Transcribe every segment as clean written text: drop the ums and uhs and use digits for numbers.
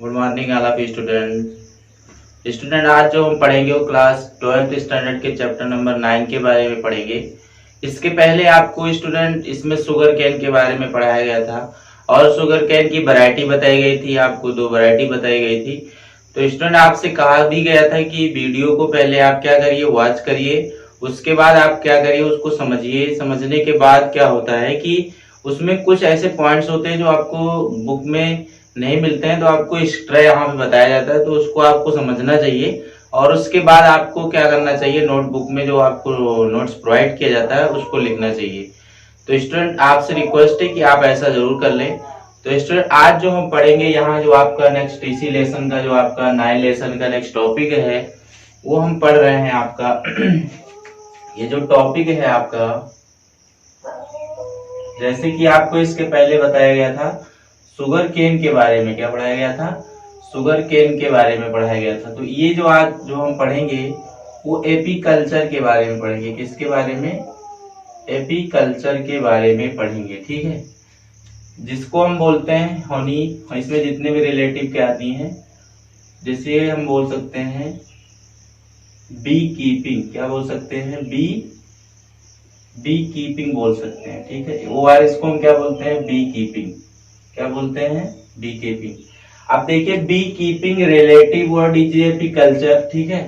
Good morning all of student आज जो हम पढ़ेंगे वो क्लास 12th स्टैंडर्ड के चैप्टर नंबर 9 के बारे में पढ़ेंगे। इसके पहले आपको स्टूडेंट इसमें शुगर केन के बारे में पढ़ाया गया था और शुगर केन की वैरायटी बताई गई थी। आपको 2 वैरायटी बताई गई थी। तो स्टूडेंट आपसे कहा भी गया था कि वीडियो को पहले आप क्या करिए, वॉच करिए, उसके बाद आप क्या करिए, उसको समझिए। समझने के बाद क्या होता है कि उसमें कुछ ऐसे पॉइंट्स होते हैं जो आपको बुक में नहीं मिलते हैं, तो आपको एक्स्ट्रा यहाँ पे बताया जाता है, तो उसको आपको समझना चाहिए। और उसके बाद आपको क्या करना चाहिए, नोटबुक में जो आपको नोट्स प्रोवाइड किया जाता है उसको लिखना चाहिए। तो स्टूडेंट आपसे रिक्वेस्ट है कि आप ऐसा जरूर कर लें। तो स्टूडेंट आज जो हम पढ़ेंगे यहाँ जो आपका नेक्स्ट इसी लेसन का जो आपका 9 लेसन का नेक्स्ट टॉपिक है वो हम पढ़ रहे हैं। आपका ये जो टॉपिक है आपका, जैसे कि आपको इसके पहले बताया गया था शुगर केन के बारे में, क्या पढ़ाया गया था, शुगर केन के बारे में पढ़ाया गया था। तो ये जो आज जो हम पढ़ेंगे वो एपीकल्चर के बारे में पढ़ेंगे। किसके बारे में? एपीकल्चर के बारे में पढ़ेंगे, ठीक है, जिसको हम बोलते हैं हनी। इसमें जितने भी रिलेटिव क्या आती हैं, जिसे हम बोल सकते हैं बी कीपिंग। क्या बोल सकते हैं? बी कीपिंग बोल सकते हैं, ठीक है। और इसको हम क्या बोलते हैं? Beekeeping. क्या बोलते हैं? Beekeeping. अब देखिए beekeeping relative word is apiculture, ठीक है।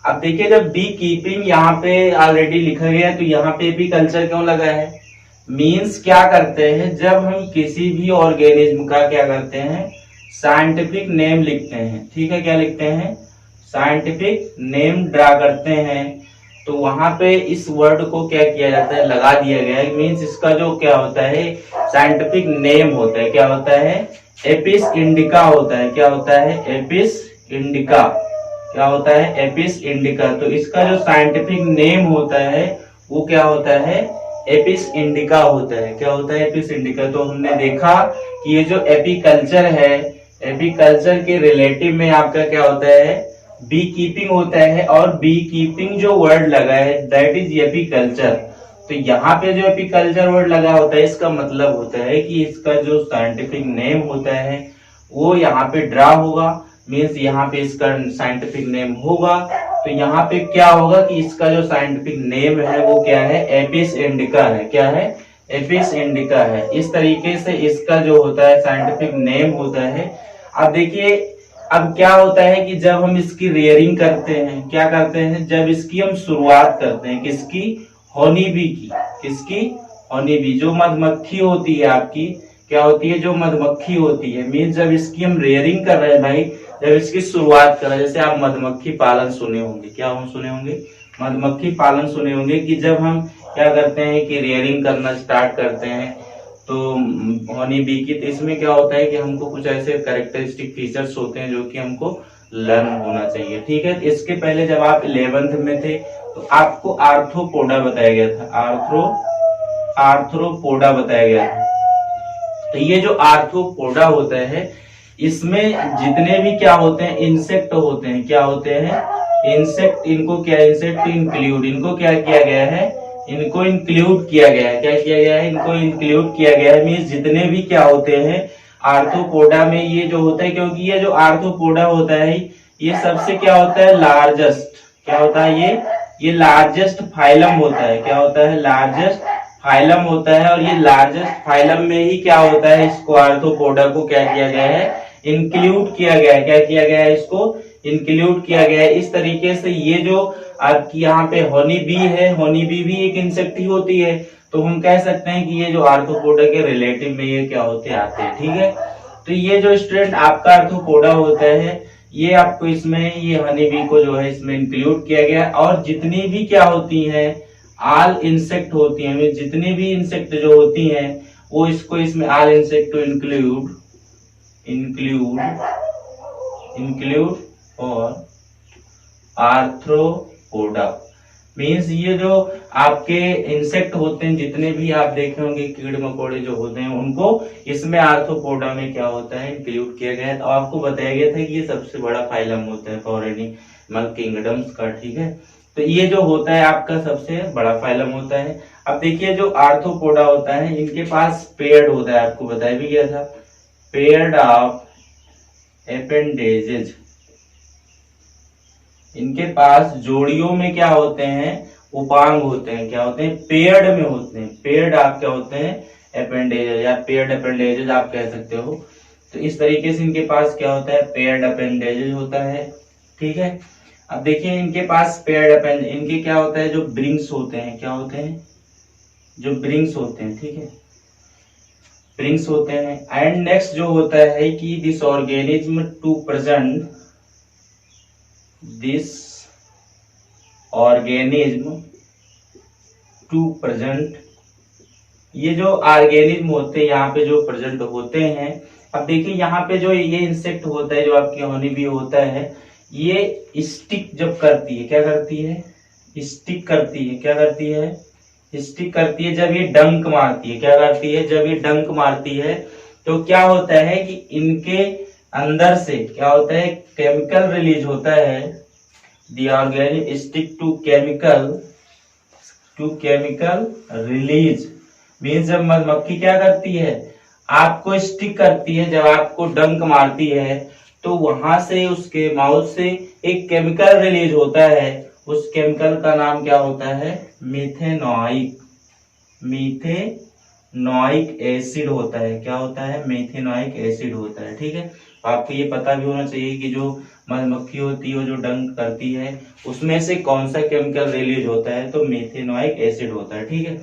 अब देखिए जब बी कीपिंग यहाँ पे ऑलरेडी लिखा गया है तो यहाँ पे एपीकल्चर क्यों लगा है? मींस क्या करते हैं, जब हम किसी भी ऑर्गेनिज्म का क्या करते हैं, साइंटिफिक नेम लिखते हैं, ठीक है। क्या लिखते हैं? साइंटिफिक नेम ड्रा करते हैं, तो वहां पे इस वर्ड को क्या किया जाता है, लगा दिया गया है। मींस इसका जो क्या होता है, साइंटिफिक नेम होता है, क्या होता है, एपिस इंडिका होता है। क्या होता है? Apis indica. क्या होता है? Apis indica. तो इसका जो साइंटिफिक नेम होता है वो क्या होता है, एपिस इंडिका होता है। क्या होता है? Apis indica. तो हमने देखा कि ये जो एपीकल्चर है, एपीकल्चर के रिलेटिव में आपका क्या होता है, बी कीपिंग होता है। और बी कीपिंग जो वर्ड लगा है दैट इज एपीकल्चर। तो यहाँ पे जो एपीकल्चर वर्ड लगा होता है इसका मतलब होता है कि इसका जो साइंटिफिक नेम होता है वो यहाँ पे ड्रा होगा। मीन्स यहाँ पे इसका साइंटिफिक नेम होगा। तो यहाँ पे क्या होगा कि इसका जो साइंटिफिक नेम है वो क्या है, एपिस इंडिका है। क्या है? एपिस इंडिका है। इस तरीके से इसका जो होता है साइंटिफिक नेम होता है। अब देखिए अब क्या होता है कि जब हम इसकी रेयरिंग करते हैं, क्या करते हैं, जब इसकी हम शुरुआत करते हैं, किसकी, हनी बी की। किसकी? Honey bee. जो मधुमक्खी होती है आपकी, क्या होती है, जो मधुमक्खी होती है। मीन्स जब इसकी हम रेयरिंग कर रहे हैं भाई, जब इसकी शुरुआत कर रहे हैं, जैसे आप मधुमक्खी पालन सुने होंगे, क्या हम सुने होंगे, मधुमक्खी पालन सुने होंगे, कि जब हम क्या करते हैं कि रेयरिंग करना स्टार्ट करते हैं तो हनी बी की, तो इसमें क्या होता है कि हमको कुछ ऐसे कैरेक्टरिस्टिक फीचर्स होते हैं जो कि हमको लर्न होना चाहिए, ठीक है। इसके पहले जब आप 11th में थे तो आपको आर्थ्रोपोडा बताया गया था। आर्थ्रोपोडा बताया गया था। तो ये जो आर्थ्रोपोडा होता है इसमें जितने भी क्या होते हैं, इंसेक्ट होते हैं। क्या होते हैं? इंसेक्ट। इनको क्या, इंसेक्ट इंक्लूड, इनको क्या किया गया है, इनको इंक्लूड किया गया है। क्या किया गया है? इनको इंक्लूड किया गया है। मीन्स जितने भी क्या होते हैं आर्थ्रोपोडा में ये जो होता है, क्योंकि ये जो आर्थ्रोपोडा होता है ये सबसे क्या होता है, लार्जेस्ट। क्या होता है ये लार्जेस्ट फाइलम होता है। क्या होता है? लार्जेस्ट फाइलम होता है। और ये लार्जेस्ट फाइलम में ही क्या होता है, इसको आर्थ्रोपोडा को क्या किया गया है, इंक्लूड किया गया है। क्या किया गया है? इसको इंक्लूड किया गया है। इस तरीके से ये जो आपकी यहाँ पे हनी बी है, हनी बी भी एक इंसेक्ट ही होती है। तो हम कह सकते हैं कि ये जो आर्थ्रोपोडा के रिलेटिव में ये क्या होते आते हैं, ठीक है। तो ये जो स्टूडेंट आपका आर्थ्रोपोडा होता है ये आपको इसमें ये हनी बी को जो है इसमें इंक्लूड किया गया। और जितनी भी क्या होती हैं, ऑल इंसेक्ट होती हैं, जितनी भी इंसेक्ट जो होती हैं वो इसको इसमें ऑल इंसेक्ट टू इंक्लूड और आर्थ्रोपोडा। मीन्स ये जो आपके इंसेक्ट होते हैं जितने भी आप देखे होंगे, कीड़े मकोड़े जो होते हैं, उनको इसमें आर्थ्रोपोडा में क्या होता है, इंक्लूड किया गया है। तो आपको बताया गया था कि ये सबसे बड़ा फाइलम होता है फॉर एनिमल किंगडम्स का, ठीक है। तो ये जो होता है आपका सबसे बड़ा फाइलम होता है। अब देखिए जो आर्थ्रोपोडा होता है इनके पास पेयर्ड होता है, आपको बताया भी गया था, पेयर्ड ऑफ एपेंडेजेज। इनके पास जोड़ियों में क्या होते हैं, उपांग होते हैं। क्या होते हैं, पेयर्ड में होते हैं। पेयर्ड आप क्या होते हैं, एपेंडेजेज या पेयर्ड एपेंडेजेज आप कह सकते हो। तो इस तरीके से इनके पास क्या होता है, पेयर्ड अपेंडेजेज होता है। ठीक है, अब देखिए इनके पास पेयर्ड अपेंड, इनके क्या होता है, जो ब्रिंग्स होते हैं, क्या होते हैं, जो ब्रिंग्स होते हैं। ठीक है, ब्रिंग्स होते हैं। एंड नेक्स्ट जो होता है कि this organism to present, this organism to present, ये जो ऑर्गेनिज्म होते हैं यहाँ पे जो प्रेजेंट होते हैं। अब देखिए यहाँ पे जो ये इंसेक्ट होता है, जो आपकी हनी बी होता है, ये स्टिक जब करती है, क्या करती है, स्टिक करती है। क्या करती है, स्टिक करती है जब ये डंक मारती है। क्या करती है, जब ये डंक मारती है तो क्या होता है कि इनके अंदर से क्या होता है, केमिकल रिलीज होता है। The organic stick to chemical release means जब मधुमक्खी क्या करती है, आपको स्टिक करती है, जब आपको डंक मारती है तो वहां से उसके माउथ से एक केमिकल रिलीज होता है। उस केमिकल का नाम क्या होता है, मीथेनॉइक, मीथेनॉइक एसिड होता है। क्या होता है, मीथेनॉइक एसिड होता है। ठीक है, आपको ये पता भी होना चाहिए कि जो मधुमक्खी होती है, वो जो डंक करती है, उसमें से कौन सा केमिकल रिलीज होता है, तो मीथेनॉइक एसिड होता है। ठीक है,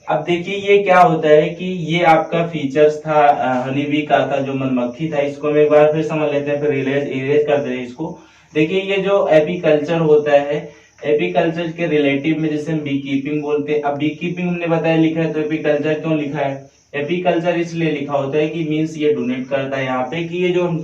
अब देखिए ये क्या होता है कि ये आपका फीचर्स था हनी बी का था, जो मधुमक्खी था। इसको हम एक बार फिर समझ लेते हैं, फिर इरेज कर दे इसको। देखिए ये जो एपीकल्चर होता है, एपीकल्चर के रिलेटिव में जैसे हम बी कीपिंग बोलते हैं। अब बी कीपिंग हमने बताया लिखा है, तो एपीकल्चर क्यों लिखा है, एपीकल्चर इसलिए लिखा होता है कि मीन्स ये डोनेट करता है यहाँ पे कि ये जो हम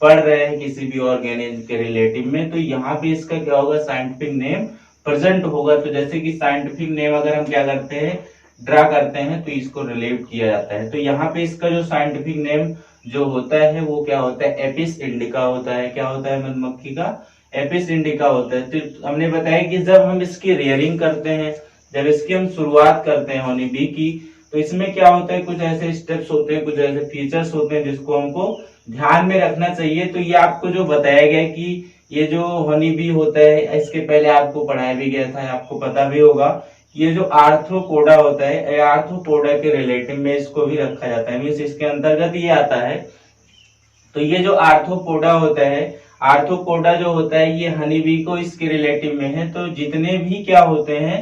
पढ़ रहे हैं किसी भी ऑर्गेनिज्म के रिलेटिव में, तो यहाँ पे इसका क्या होगा, साइंटिफिक नेम प्रेजेंट होगा। तो जैसे कि साइंटिफिक नेम अगर हम क्या करते हैं, ड्रा करते हैं, तो इसको रिलेट किया जाता है। तो यहाँ पे इसका जो साइंटिफिक नेम जो होता है वो क्या होता है, एपिस इंडिका होता है। क्या होता है, मधुमक्खी का एपिस इंडिका होता है। तो हमने बताया कि जब हम इसकी रेयरिंग करते हैं, जब इसकी हम शुरुआत करते हैं हनी बी की, तो इसमें क्या होता है, कुछ ऐसे स्टेप्स होते हैं, कुछ ऐसे फीचर्स होते हैं जिसको हमको ध्यान में रखना चाहिए। तो ये आपको जो बताया गया कि ये जो हनी बी होता है, इसके पहले आपको पढ़ाया भी गया था, आपको पता भी होगा, ये जो आर्थ्रोपोडा होता है, आर्थ्रोपोडा के रिलेटिव में इसको भी रखा जाता है, मीन्स इसके अंतर्गत ये आता है। तो ये जो आर्थ्रोपोडा होता है, आर्थ्रोपोडा जो होता है, ये हनी बी को इसके रिलेटिव में है। तो जितने भी क्या होते हैं,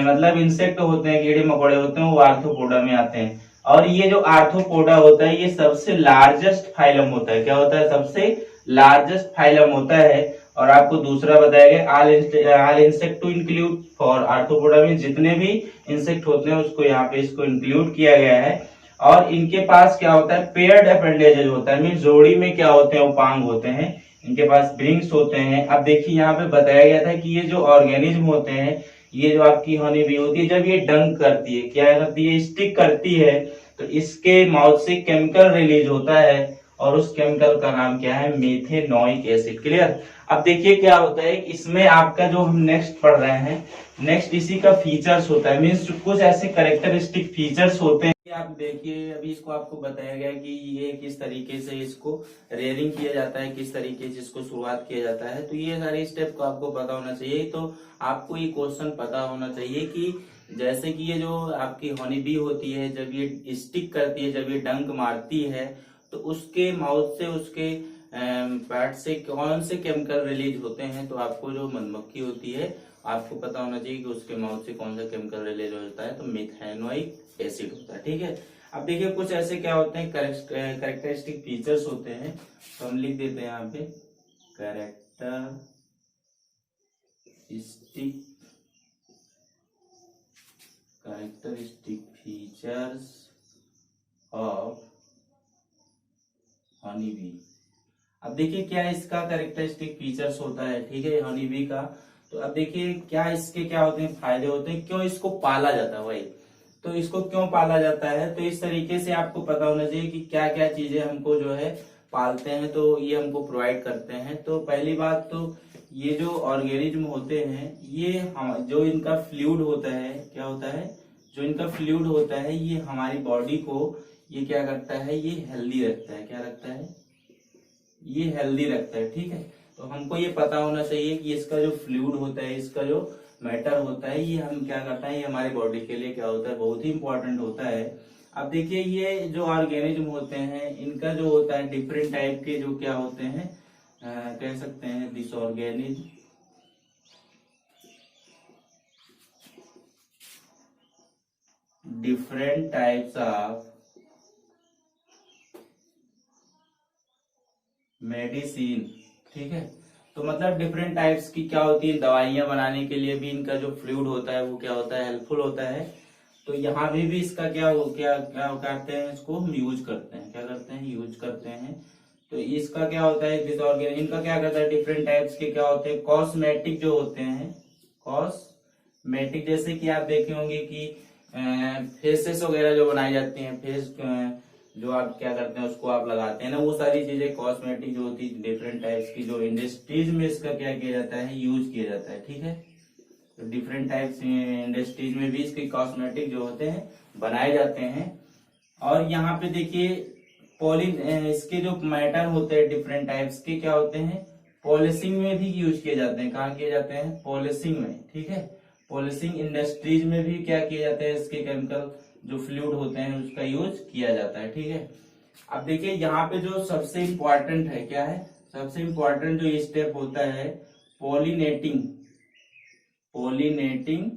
मतलब इंसेक्ट होते हैं, कीड़े मकोड़े होते हैं, वो आर्थ्रोपोडा में आते हैं। और ये जो आर्थ्रोपोडा होता है, ये सबसे लार्जेस्ट फाइलम होता है। क्या होता है, सबसे लार्जेस्ट फाइलम होता है। और आपको दूसरा बताया गया, all insect to include for Arthropoda में जितने भी इंसेक्ट होते हैं उसको यहाँ पे इसको इंक्लूड किया गया है। और इनके पास क्या होता है, पेयर्ड अपेंडेजेज होता है, मीन जोड़ी में क्या होते हैं, उपांग होते हैं। इनके पास ब्रिंग्स होते हैं। अब देखिए यहाँ पे बताया गया था कि ये जो ऑर्गेनिज्म होते हैं, ये जो आपकी हनी बी होती है, जब ये डंक करती है, क्या करती है, स्टिक करती है, तो इसके माउथ से केमिकल रिलीज होता है। और उस केमिकल का नाम क्या है, मीथेनॉइक एसिड। क्लियर। अब देखिए क्या होता है, इसमें आपका जो हम नेक्स्ट पढ़ रहे हैं, नेक्स्ट इसी का फीचर्स होता है, मीन्स कुछ ऐसे कैरेक्टरिस्टिक फीचर्स होते हैं। आप देखिए अभी इसको आपको बताया गया कि ये किस तरीके से इसको रेयरिंग किया जाता है, किस तरीके से इसको शुरुआत किया जाता है। तो ये सारे स्टेप को आपको पता होना चाहिए। तो आपको ये क्वेश्चन पता होना चाहिए कि जैसे कि ये जो आपकी हनी बी होती है, जब ये स्टिक करती है, जब ये डंक मारती है, तो उसके माउथ से, उसके पैट से कौन से केमिकल रिलीज होते हैं। तो आपको जो मधुमक्खी होती है, आपको पता होना चाहिए कि उसके माउथ से कौन सा केमिकल रिलीज होता है, तो मीथेनॉइक एसिड होता है। ठीक है, अब देखिए कुछ ऐसे क्या होते हैं, कैरेक्टरिस्टिक फीचर्स होते हैं। तो हम लिख देते हैं यहाँ पे, characteristic features of honey bee. अब देखिए क्या इसका कैरेक्टरिस्टिक फीचर्स होता है, ठीक है, हनी बी का। तो अब देखिए क्या इसके क्या होते हैं, फायदे होते हैं, क्यों इसको पाला जाता है भाई। तो इसको क्यों पाला जाता है, तो इस तरीके से आपको पता होना चाहिए कि क्या क्या चीजें हमको जो है पालते हैं, तो ये हमको प्रोवाइड करते हैं। तो पहली बात तो ये जो ऑर्गेनिज्म होते हैं, ये जो इनका फ्लूइड होता है, क्या होता है, जो इनका फ्लूइड होता है, ये हमारी बॉडी को ये क्या करता है, ये हेल्दी रखता है। क्या रखता है, ये हेल्दी रखता है, ठीक है। तो हमको ये पता होना चाहिए कि इसका जो फ्लूइड होता है, इसका जो मैटर होता है, ये हम क्या करता है, ये हमारे बॉडी के लिए क्या होता है, बहुत ही इंपॉर्टेंट होता है। अब देखिए ये जो ऑर्गेनिज्म होते हैं, इनका जो होता है डिफरेंट टाइप के जो क्या होते हैं, कह सकते हैं this organism, different types of medicine, ठीक है। तो मतलब डिफरेंट टाइप्स की क्या होती है, दवाइयां बनाने के लिए भी इनका जो फ्लूइड होता है वो क्या होता है, हेल्पफुल होता है। तो यहाँ भी इसका क्या करते हैं, इसको हम यूज करते हैं, क्या करते हैं, यूज करते हैं। तो इसका क्या होता है, डिसऑर्गेनिक, इनका क्या करता है, डिफरेंट टाइप्स के क्या होते हैं, कॉस्मेटिक जो होते हैं, कॉस्मेटिक, जैसे कि आप देखे होंगे कि फेसेस वगैरह जो बनाई जाती हैं, फेस जो आप क्या करते हैं उसको आप लगाते हैं ना, वो सारी चीजें कॉस्मेटिक जो होती है डिफरेंट टाइप्स की, जो इंडस्ट्रीज में इसका क्या किया जाता है, यूज किया जाता है, ठीक है। तो डिफरेंट टाइप्स इंडस्ट्रीज में भी इसके कॉस्मेटिक जो होते हैं बनाए जाते हैं। और यहाँ पे देखिए इसके जो मैटर होते हैं डिफरेंट टाइप्स के क्या होते हैं, पॉलिशिंग में भी यूज किए जाते हैं। कहाँ किए जाते हैं, पॉलिशिंग में, ठीक है। पॉलिशिंग इंडस्ट्रीज में भी क्या किए जाते हैं, इसके केमिकल जो फ्लूइड होते हैं उसका यूज किया जाता है, ठीक है। अब देखिए यहाँ पे जो सबसे इम्पोर्टेंट है, क्या है, सबसे इम्पोर्टेंट जो स्टेप होता है पॉलिनेटिंग, पॉलिनेटिंग,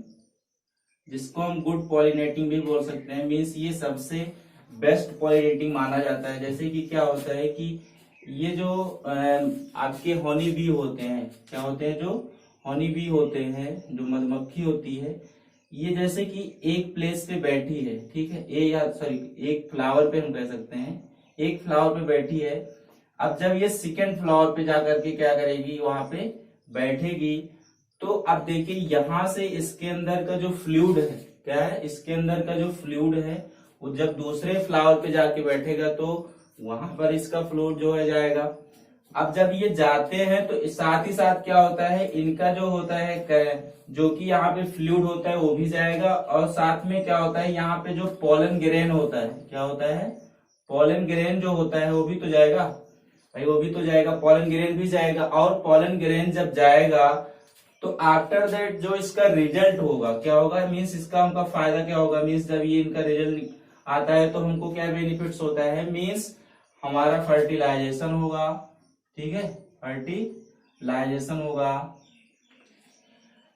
जिसको हम गुड पॉलिनेटिंग भी बोल सकते हैं, मीन्स ये सबसे बेस्ट पॉलिनेटिंग माना जाता है। जैसे कि क्या होता है कि ये जो आपके हनी बी होते हैं, क्या होते हैं, जो हनी बी होते हैं, जो मधुमक्खी होती है, ये जैसे कि एक प्लेस पे बैठी है, ठीक है, एक फ्लावर पे हम कह सकते हैं, एक फ्लावर पे बैठी है। अब जब ये सेकेंड फ्लावर पे जाकर के क्या करेगी, वहां पे बैठेगी, तो अब देखिए यहां से इसके अंदर का जो फ्लूइड है, क्या है, इसके अंदर का जो फ्लूइड है, वो जब दूसरे फ्लावर पे जाके बैठेगा तो वहां पर इसका फ्लूइड जो है जाएगा। अब जब ये जाते हैं तो साथ ही साथ क्या होता है, इनका जो होता है जो कि यहाँ पे फ्लूइड होता है वो भी जाएगा, और साथ में क्या होता है, यहाँ पे जो पोलन ग्रेन होता है, क्या होता है, पोलन ग्रेन जो होता है वो भी तो जाएगा भाई, वो भी तो जाएगा, पोलन ग्रेन भी जाएगा। और पोलन ग्रेन जब जाएगा तो आफ्टर दैट जो इसका रिजल्ट होगा, क्या होगा, मीन्स इसका हमका फायदा क्या होगा, मीन्स जब ये इनका रिजल्ट आता है तो हमको क्या बेनिफिट्स होता है, मीन्स हमारा फर्टिलाइजेशन होगा, ठीक है, फर्टिलाइजेशन होगा,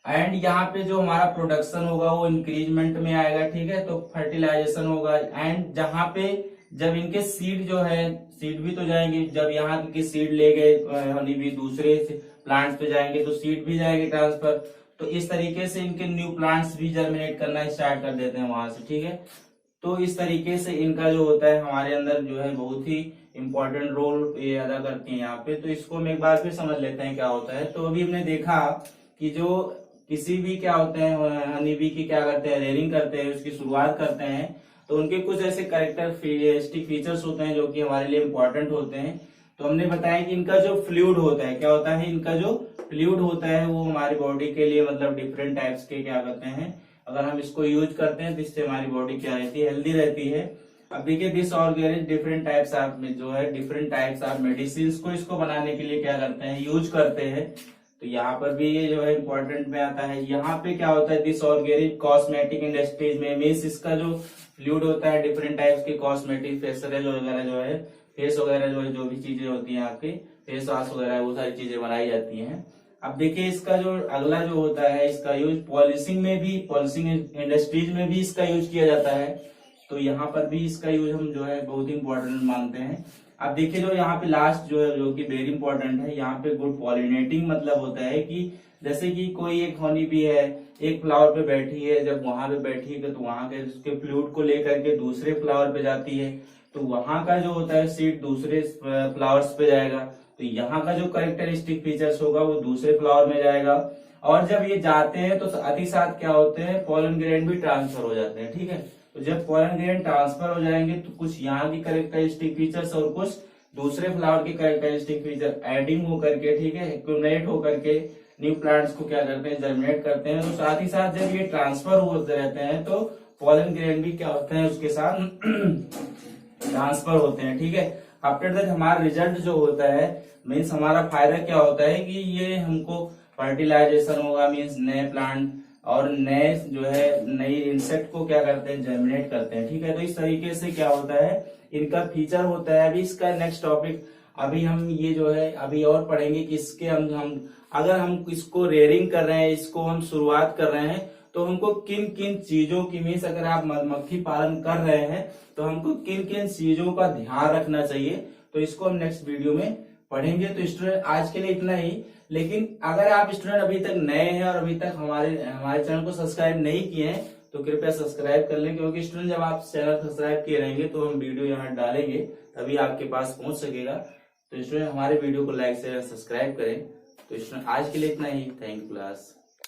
एंड यहाँ पे जो हमारा प्रोडक्शन होगा वो इंक्रीजमेंट में आएगा, ठीक है। तो फर्टिलाइजेशन होगा, एंड जहाँ पे जब इनके सीड जो है, सीड भी तो जाएंगे, जब यहाँ के सीड ले गए हनी भी दूसरे प्लांट्स पे जाएंगे तो सीड भी जाएंगे ट्रांसफर, तो इस तरीके से इनके न्यू प्लांट्स भी जर्मिनेट करना स्टार्ट कर देते हैं वहां से, ठीक है। तो इस तरीके से इनका जो होता है हमारे अंदर जो है बहुत ही इम्पोर्टेंट रोल ये अदा करती है यहाँ पे। तो इसको हम एक बार फिर समझ लेते हैं क्या होता है। तो अभी हमने देखा कि जो किसी भी क्या होते हैं हनी बी की क्या करते हैं, रेयरिंग करते हैं, उसकी शुरुआत करते हैं, तो उनके कुछ ऐसे कैरेक्टरिस्टिक फीचर्स होते हैं जो कि हमारे लिए इम्पोर्टेंट होते हैं। तो हमने बताया कि इनका जो फ्लूइड होता है, क्या होता है, इनका जो फ्लूइड होता है वो हमारी बॉडी के लिए मतलब डिफरेंट टाइप्स के क्या करते हैं, अगर हम इसको यूज करते हैं तो इससे हमारी बॉडी क्या रहती है, हेल्दी रहती है। अब देखिए this organism different types of जो है डिफरेंट टाइप्स ऑफ मेडिसिन को इसको बनाने के लिए क्या करते हैं, यूज करते हैं। तो यहाँ पर भी ये जो है इम्पोर्टेंट में आता है। यहाँ पे क्या होता है, दिस ऑर्गेनिक कॉस्मेटिक इंडस्ट्रीज में मीन्स इसका जो फ्लूइड होता है डिफरेंट टाइप्स के कॉस्मेटिक फेसरल वगैरह जो है, फेस वगैरह जो है, जो भी चीजें होती हैं आपके फेस वॉश वगैरह वो सारी चीजें बनाई जाती हैं। अब देखिए इसका जो अगला जो होता है, इसका यूज पॉलिशिंग में भी, पॉलिशिंग इंडस्ट्रीज में भी इसका यूज किया जाता है। तो यहाँ पर भी इसका यूज हम जो है बहुत इंपॉर्टेंट मानते हैं। अब देखिए जो यहाँ पे लास्ट जो है, जो कि वेरी इंपॉर्टेंट है, यहाँ पे गुड पॉलिनेटिंग मतलब होता है कि जैसे कि कोई एक हनी बी है, एक फ्लावर पे बैठी है, जब वहां पे बैठी है तो वहां के उसके फ्लूइड को लेकर के दूसरे फ्लावर पे जाती है, तो वहां का जो होता है सीड दूसरे फ्लावर्स पे जाएगा, तो यहाँ का जो कैरेक्टरिस्टिक फीचर्स होगा वो दूसरे फ्लावर में जाएगा। और जब ये जाते हैं तो साथ ही साथ क्या होते हैं, पोलन ग्रेन भी ट्रांसफर हो जाते हैं, ठीक है। तो जब पोलन ग्रेन ट्रांसफर हो जाएंगे तो कुछ यहाँ की कैरेक्टरिस्टिक फीचर्स और कुछ दूसरे फ्लावर के कैरेक्टरिस्टिक फीचर एडिंग होकर के, ठीक है, एक्यूमुलेट होकर के न्यू प्लांट्स को क्या करते हैं, जर्मिनेट करते हैं। तो साथ ही साथ जब ये ट्रांसफर होते रहते हैं तो पोलन ग्रेन भी क्या होते हैं उसके साथ ट्रांसफर होते हैं, ठीक है। आफ्टर दैट हमारा रिजल्ट जो होता है, मीन्स हमारा फायदा क्या होता है कि ये हमको फर्टिलाइजेशन होगा, मीन्स नए प्लांट और नए जो है नई इंसेक्ट को क्या करते हैं, जर्मिनेट करते हैं। ठीक है, तो इस तरीके से क्या होता है, इनका फीचर होता है। अभी इसका नेक्स्ट टॉपिक अभी हम ये जो है अभी और पढ़ेंगे कि इसके हम अगर हम इसको रेयरिंग कर रहे हैं, इसको हम शुरुआत कर रहे हैं, तो हमको किन किन चीजों की, मीन्स अगर आप मधुमक्खी पालन कर रहे हैं तो हमको किन किन चीजों का ध्यान रखना चाहिए, तो इसको हम नेक्स्ट वीडियो में पढ़ेंगे। तो स्टूडेंट आज के लिए इतना ही। लेकिन अगर आप स्टूडेंट अभी तक नए हैं और अभी तक हमारे चैनल को सब्सक्राइब नहीं किए हैं तो कृपया सब्सक्राइब कर लें, क्योंकि स्टूडेंट जब आप चैनल सब्सक्राइब किए रहेंगे तो हम वीडियो यहाँ डालेंगे तभी आपके पास पहुंच सकेगा। तो स्टूडेंट हमारे वीडियो को लाइक शेयर सब्सक्राइब करें। तो स्टूडेंट आज के लिए इतना ही। Thank you class.